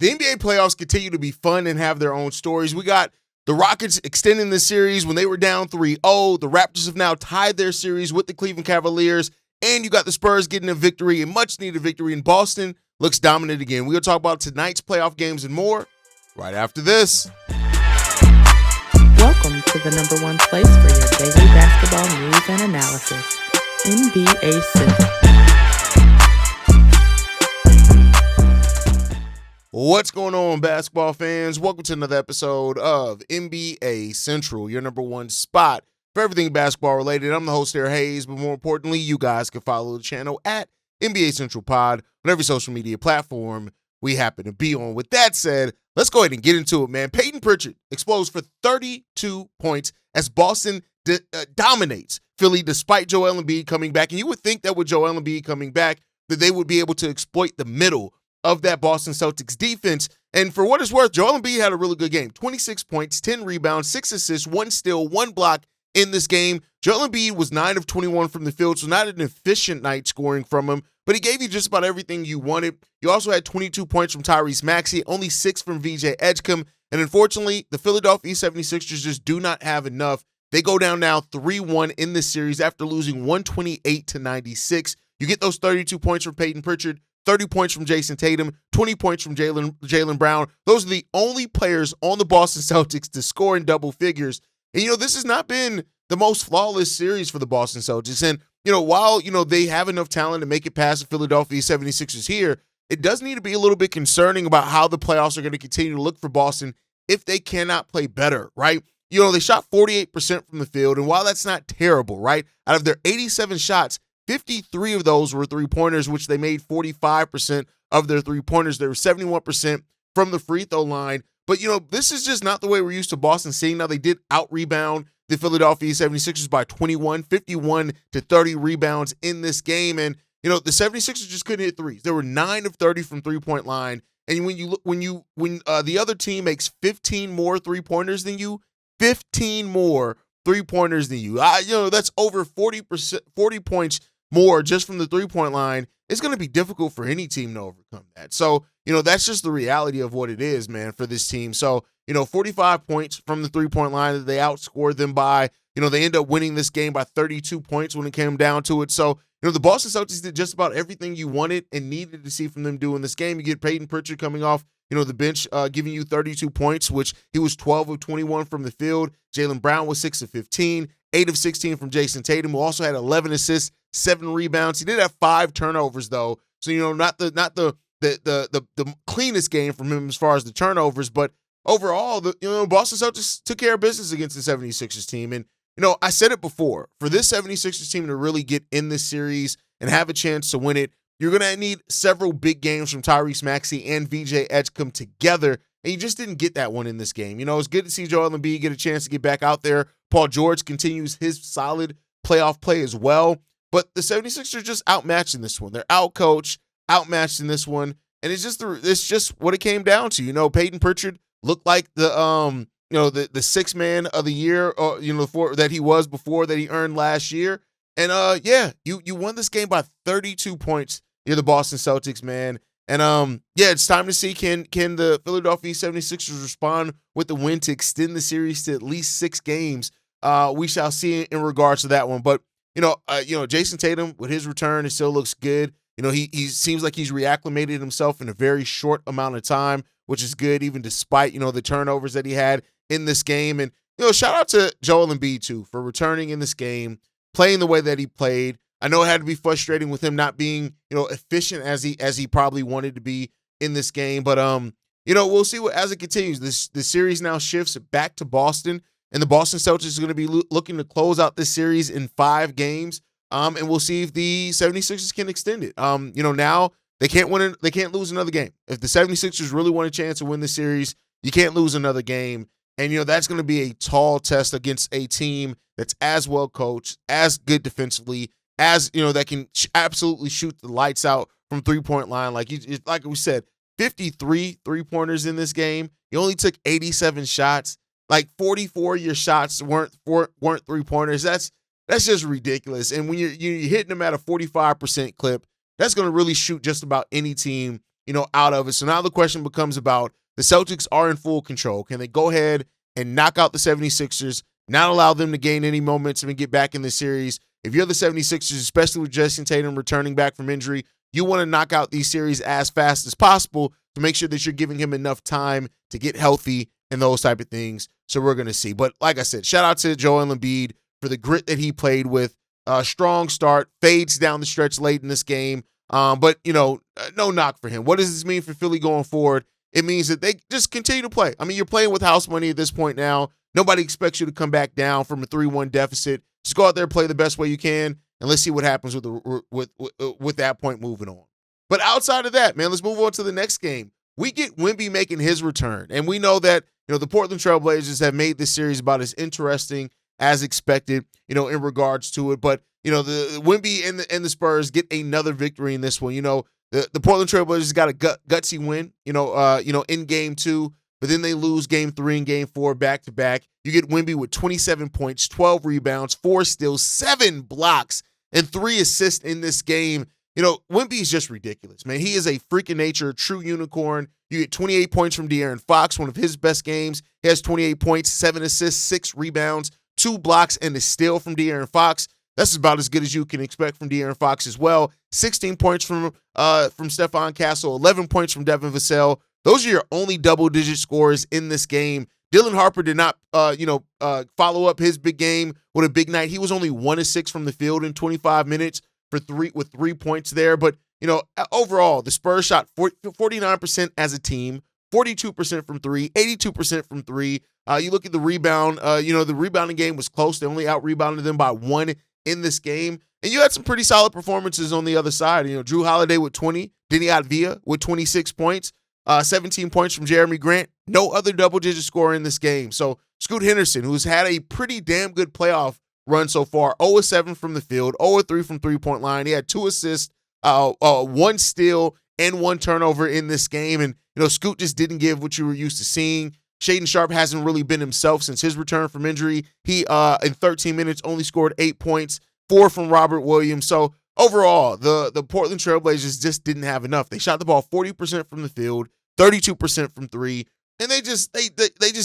The NBA playoffs continue to be fun and have their own stories. We got the Rockets extending the series when they were down 3-0. The Raptors have now tied their series with the Cleveland Cavaliers. And you got the Spurs getting a victory, a much-needed victory. And Boston looks dominant again. We're going to talk about tonight's playoff games and more right after this. Welcome to the number one place for your daily basketball news and analysis, NBA Central. What's going on, basketball fans? Welcome to another episode of NBA Central, your number one spot for everything basketball related. I'm the host here, Haize, but more importantly, you guys can follow the channel at NBA Central Pod on every social media platform we happen to be on. With that said, let's go ahead and get into it, man. Peyton Pritchard explodes for 32 points as Boston dominates Philly despite Joel Embiid coming back. And you would think that with Joel Embiid coming back, that they would be able to exploit the middle of that Boston Celtics defense. And for what it's worth, Joel Embiid had a really good game. 26 points, 10 rebounds, 6 assists, 1 steal, 1 block in this game. Joel Embiid was 9 of 21 from the field, so not an efficient night scoring from him, but he gave you just about everything you wanted. You also had 22 points from Tyrese Maxey, only 6 from VJ Edgecombe, and unfortunately, the Philadelphia 76ers just do not have enough. They go down now 3-1 in this series after losing 128-96. You get those 32 points from Peyton Pritchard, 30 points from Jason Tatum, 20 points from Jaylen Brown. Those are the only players on the Boston Celtics to score in double figures. And, this has not been the most flawless series for the Boston Celtics. And, while, they have enough talent to make it past the Philadelphia 76ers here, it does need to be a little bit concerning about how the playoffs are going to continue to look for Boston if they cannot play better, right? They shot 48% from the field, and while that's not terrible, right, out of their 87 shots, 53 of those were three-pointers, which they made 45% of their three-pointers. They were 71% from the free throw line. But, this is just not the way we're used to Boston seeing. Now, they did out-rebound the Philadelphia 76ers by 21, 51 to 30 rebounds in this game. And, the 76ers just couldn't hit threes. They were 9 of 30 from three-point line. And when the other team makes 15 more three-pointers than you, 15 more three-pointers than you, that's over 40 points more just from the three-point line. It's going to be difficult for any team to overcome that. So, that's just the reality of what it is, man, for this team. So, 45 points from the three-point line that they outscored them by. They end up winning this game by 32 points when it came down to it. So, the Boston Celtics did just about everything you wanted and needed to see from them doing this game. You get Peyton Pritchard coming off, the bench, giving you 32 points, which he was 12 of 21 from the field. Jaylen Brown was 6 of 15, 8 of 16 from Jason Tatum, who also had 11 assists, 7 rebounds. He did have 5 turnovers, though. So, not the cleanest game from him as far as the turnovers, but overall, the Boston Celtics took care of business against the 76ers team. And, I said it before, for this 76ers team to really get in this series and have a chance to win it, you're going to need several big games from Tyrese Maxey and VJ Edgecombe together, and you just didn't get that one in this game. It's good to see Joel Embiid get a chance to get back out there. Paul George continues his solid playoff play as well, but the 76ers just outmatched in this one. They're outcoached, outmatched in this one, and it's just what it came down to. Peyton Pritchard looked like the sixth man of the year, that he was before that he earned last year. And you won this game by 32 points. You're the Boston Celtics, man. And it's time to see can the Philadelphia 76ers respond with the win to extend the series to at least 6 games. We shall see in regards to that one. But Jason Tatum with his return, it still looks good. He seems like he's reacclimated himself in a very short amount of time, which is good, even despite the turnovers that he had in this game. And shout out to Joel Embiid too for returning in this game, playing the way that he played. I know it had to be frustrating with him not being, efficient as he probably wanted to be in this game. But we'll see as it continues. The series now shifts back to Boston, and the Boston Celtics are going to be looking to close out this series in 5 games. And we'll see if the 76ers can extend it. Now they can't win. They can't lose another game. If the 76ers really want a chance to win the series, you can't lose another game. And, that's going to be a tall test against a team that's as well coached, as good defensively, as, that can absolutely shoot the lights out from three-point line. Like we said, 53 three-pointers in this game. He only took 87 shots. Like 44 of your shots weren't three-pointers. That's just ridiculous. And when you're hitting them at a 45% clip, that's going to really shoot just about any team out of it. So now the question becomes about the Celtics are in full control. Can they go ahead and knock out the 76ers, not allow them to gain any momentum and get back in the series? If you're the 76ers, especially with Jason Tatum returning back from injury, you want to knock out these series as fast as possible to make sure that you're giving him enough time to get healthy and those type of things. So we're going to see. But like I said, shout out to Joel Embiid for the grit that he played with. Strong start, fades down the stretch late in this game. But, no knock for him. What does this mean for Philly going forward? It means that they just continue to play. I mean, you're playing with house money at this point now. Nobody expects you to come back down from a 3-1 deficit. Just go out there, play the best way you can, and let's see what happens with that point moving on. But outside of that, man, let's move on to the next game. We get Wemby making his return, and we know that the Portland Trail Blazers have made this series about as interesting as expected, in regards to it. But the Wemby and the Spurs get another victory in this one. The Portland Trail Blazers got a gutsy win, in game 2. But then they lose game 3 and game 4 back-to-back. You get Wemby with 27 points, 12 rebounds, 4 steals, 7 blocks, and 3 assists in this game. Wemby is just ridiculous, man. He is a freak of nature, a true unicorn. You get 28 points from De'Aaron Fox, one of his best games. He has 28 points, 7 assists, 6 rebounds, 2 blocks, and a steal from De'Aaron Fox. That's about as good as you can expect from De'Aaron Fox as well. 16 points from Stephon Castle, 11 points from Devin Vassell. Those are your only double-digit scores in this game. Dylan Harper did not, follow up his big game with a big night. He was only 1 of 6 from the field in 25 minutes with 3 points there. But overall, the Spurs shot 49% as a team, 42% from 3, 82% from 3. You look at the rebound. The rebounding game was close. They only out-rebounded them by 1 in this game. And you had some pretty solid performances on the other side. Drew Holiday with 20, Denny Advia with 26 points. 17 points from Jeremy Grant. No other double-digit scorer in this game. So Scoot Henderson, who's had a pretty damn good playoff run so far, 0-7 from the field, 0-3 from three-point line. He had 2 assists, 1 steal, and 1 turnover in this game. And, Scoot just didn't give what you were used to seeing. Shaedon Sharpe hasn't really been himself since his return from injury. He, in 13 minutes, only scored 8 points, 4 from Robert Williams. So overall, the Portland Trail Blazers just didn't have enough. They shot the ball 40% from the field, 32% from 3, and they just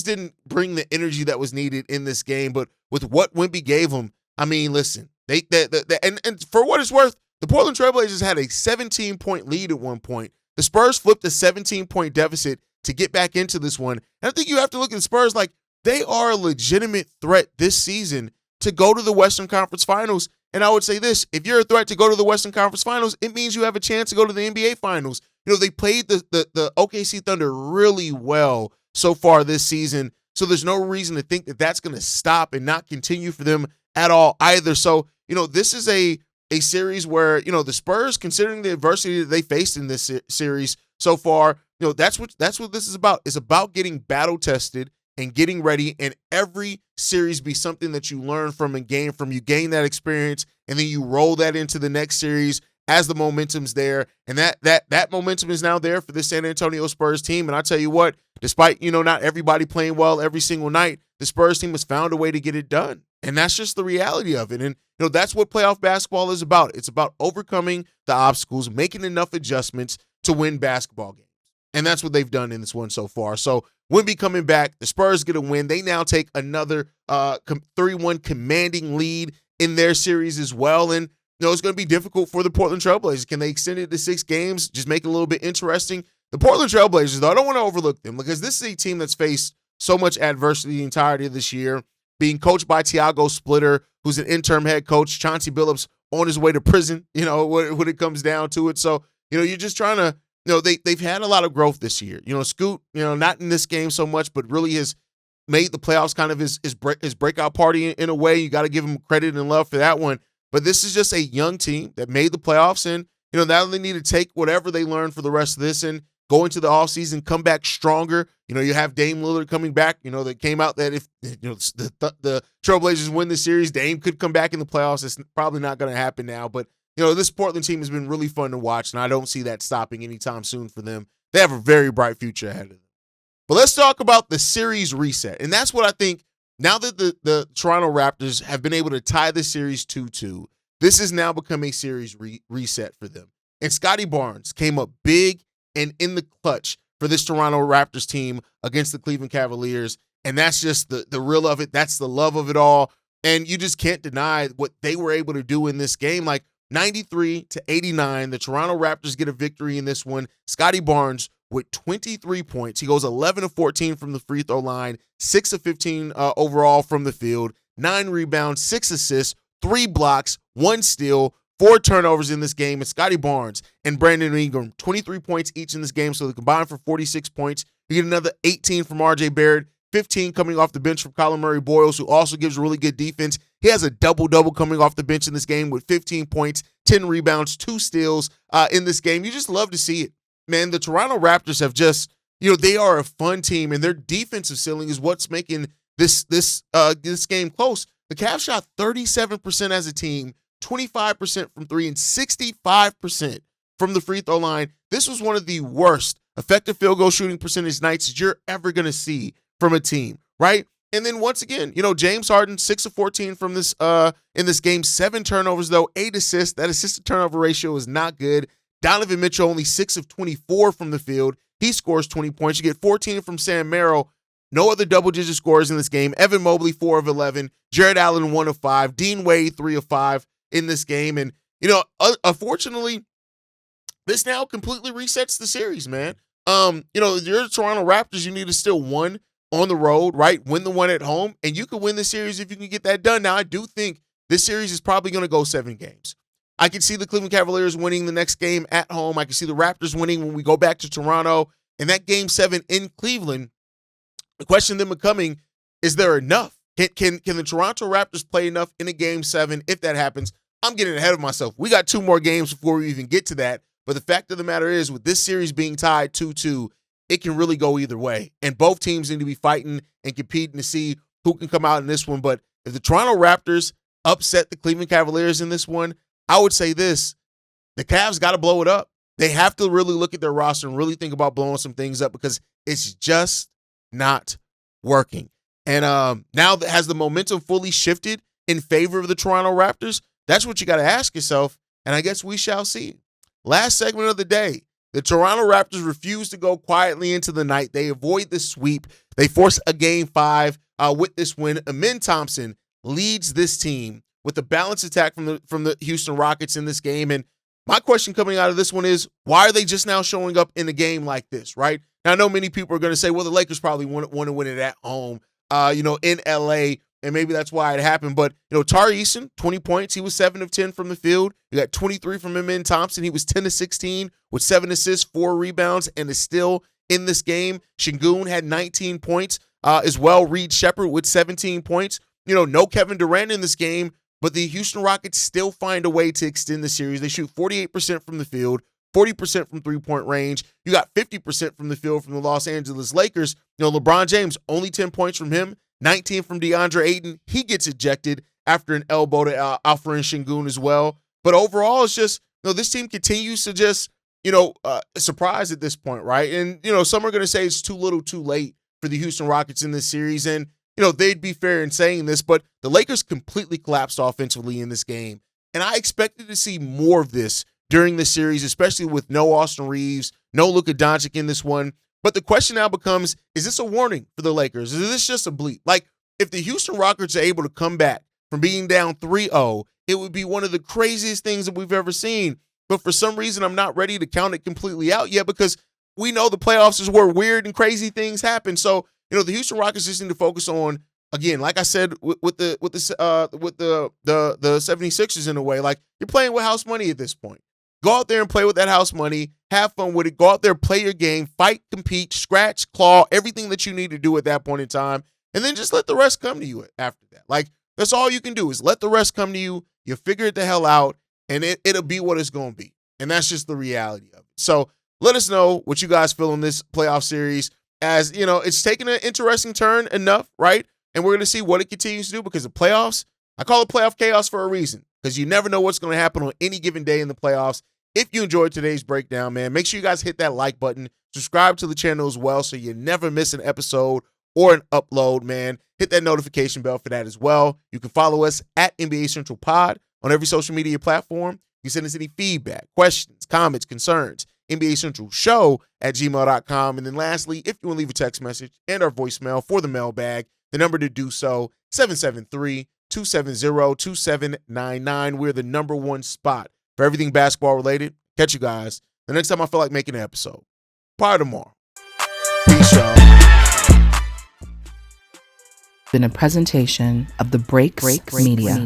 didn't bring the energy that was needed in this game. But with what Wemby gave them, I mean, listen, and for what it's worth, the Portland Trail Blazers had a 17-point lead at one point. The Spurs flipped a 17-point deficit to get back into this one. And I think you have to look at the Spurs like they are a legitimate threat this season to go to the Western Conference Finals. And I would say this, if you're a threat to go to the Western Conference Finals, it means you have a chance to go to the NBA Finals. They played the OKC Thunder really well so far this season, so there's no reason to think that that's going to stop and not continue for them at all either. So, this is a series where, the Spurs, considering the adversity that they faced in this series so far, that's what this is about. It's about getting battle-tested and getting ready, and every series be something that you learn from and gain from. You gain that experience, and then you roll that into the next series as the momentum's there. And that momentum is now there for the San Antonio Spurs team. And I tell you what, despite, not everybody playing well every single night, the Spurs team has found a way to get it done. And that's just the reality of it. And, that's what playoff basketball is about. It's about overcoming the obstacles, making enough adjustments to win basketball games. And that's what they've done in this one so far. So Wemby coming back, the Spurs get a win. They now take another 3-1 commanding lead in their series as well. And, it's going to be difficult for the Portland Trail Blazers. Can they extend it to 6 games? Just make it a little bit interesting. The Portland Trail Blazers, though, I don't want to overlook them because this is a team that's faced so much adversity the entirety of this year, being coached by Tiago Splitter, who's an interim head coach, Chauncey Billups on his way to prison, when it comes down to it. So, you're just trying to, they've had a lot of growth this year. Scoot, not in this game so much, but really has made the playoffs kind of his breakout party in a way. You got to give him credit and love for that one. But this is just a young team that made the playoffs, and now they need to take whatever they learned for the rest of this and go into the offseason, come back stronger. You have Dame Lillard coming back. That came out that if the Trailblazers win the series, Dame could come back in the playoffs. It's probably not going to happen now, but this Portland team has been really fun to watch, and I don't see that stopping anytime soon for them. They have a very bright future ahead of them. But let's talk about the series reset, and that's what I think. Now that the Toronto Raptors have been able to tie the series 2-2, this has now become a series reset for them. And Scotty Barnes came up big and in the clutch for this Toronto Raptors team against the Cleveland Cavaliers. And that's just the real of it. That's the love of it all. And you just can't deny what they were able to do in this game. Like 93-89, the Toronto Raptors get a victory in this one. Scottie Barnes with 23 points. He goes 11 of 14 from the free throw line, 6 of 15 overall from the field, 9 rebounds, 6 assists, 3 blocks, 1 steal, 4 turnovers in this game. And Scottie Barnes and Brandon Ingram, 23 points each in this game. So they combined for 46 points. You get another 18 from RJ Barrett, 15 coming off the bench from Colin Murray-Boyles, who also gives really good defense. He has a double-double coming off the bench in this game with 15 points, 10 rebounds, 2 steals in this game. You just love to see it. Man, the Toronto Raptors have just, they are a fun team, and their defensive ceiling is what's making this game close. The Cavs shot 37% as a team, 25% from 3, and 65% from the free throw line. This was one of the worst effective field goal shooting percentage nights that you're ever going to see from a team, right? And then once again, James Harden, 6 of 14 from this in this game, 7 turnovers though, 8 assists. That assist to turnover ratio is not good. Donovan Mitchell, only 6 of 24 from the field. He scores 20 points. You get 14 from Sam Merrill. No other double-digit scorers in this game. Evan Mobley, 4 of 11. Jared Allen, 1 of 5. Dean Wade, 3 of 5 in this game. And, unfortunately, this now completely resets the series, man. You're the Toronto Raptors. You need to still win on the road, right? Win the one at home, and you can win the series if you can get that done. Now, I do think this series is probably going to go 7 games. I can see the Cleveland Cavaliers winning the next game at home. I can see the Raptors winning when we go back to Toronto. And that game 7 in Cleveland, the question then becoming, is there enough? Can the Toronto Raptors play enough in a game 7 if that happens? I'm getting ahead of myself. We got 2 more games before we even get to that. But the fact of the matter is, with this series being tied 2-2, it can really go either way. And both teams need to be fighting and competing to see who can come out in this one. But if the Toronto Raptors upset the Cleveland Cavaliers in this one, I would say this: the Cavs got to blow it up. They have to really look at their roster and really think about blowing some things up because it's just not working. And now that has the momentum fully shifted in favor of the Toronto Raptors? That's what you got to ask yourself, and I guess we shall see. Last segment of the day. The Toronto Raptors refuse to go quietly into the night. They avoid the sweep. They force a game 5 with this win. Amin Thompson leads this team with a balanced attack from the Houston Rockets in this game. And my question coming out of this one is, why are they just now showing up in a game like this, right? Now, I know many people are going to say, well, the Lakers probably want to win it at home, in L.A., and maybe that's why it happened. But, Tari Eason, 20 points. He was 7 of 10 from the field. You got 23 from Amin Thompson. He was 10 of 16 with 7 assists, 4 rebounds, and is still in this game. Şengün had 19 points as well. Reed Shepherd with 17 points. No Kevin Durant in this game, but the Houston Rockets still find a way to extend the series. They shoot 48% from the field, 40% from three-point range. You got 50% from the field from the Los Angeles Lakers. LeBron James, only 10 points from him. 19 from DeAndre Ayton. He gets ejected after an elbow to Alperen Şengün as well. But overall, it's just, this team continues to just, surprise at this point, right? And, some are going to say it's too little too late for the Houston Rockets in this series. And, they'd be fair in saying this, but the Lakers completely collapsed offensively in this game. And I expected to see more of this during the series, especially with no Austin Reeves, no Luka Doncic in this one. But the question now becomes, is this a warning for the Lakers? Is this just a bleep? Like, if the Houston Rockets are able to come back from being down 3-0, it would be one of the craziest things that we've ever seen. But for some reason, I'm not ready to count it completely out yet because we know the playoffs is where weird and crazy things happen. So, the Houston Rockets just need to focus on, again, like I said, with the 76ers in a way, like, you're playing with house money at this point. Go out there and play with that house money. Have fun with it. Go out there, play your game, fight, compete, scratch, claw, everything that you need to do at that point in time. And then just let the rest come to you after that. Like, that's all you can do is let the rest come to you. You figure it the hell out, and it'll be what it's going to be. And that's just the reality of it. So let us know what you guys feel in this playoff series. As, it's taken an interesting turn enough, right? And we're going to see what it continues to do because the playoffs, I call it playoff chaos for a reason because you never know what's going to happen on any given day in the playoffs. If you enjoyed today's breakdown, man, make sure you guys hit that like button. Subscribe to the channel as well so you never miss an episode or an upload, man. Hit that notification bell for that as well. You can follow us at NBA Central Pod on every social media platform. You can send us any feedback, questions, comments, concerns, NBA Central Show at gmail.com. And then lastly, if you want to leave a text message and our voicemail for the mailbag, the number to do so, 773-270-2799. We're the number one spot for everything basketball related. Catch you guys the next time I feel like making an episode. Probably tomorrow. Peace, y'all. Been a presentation of the Break Media.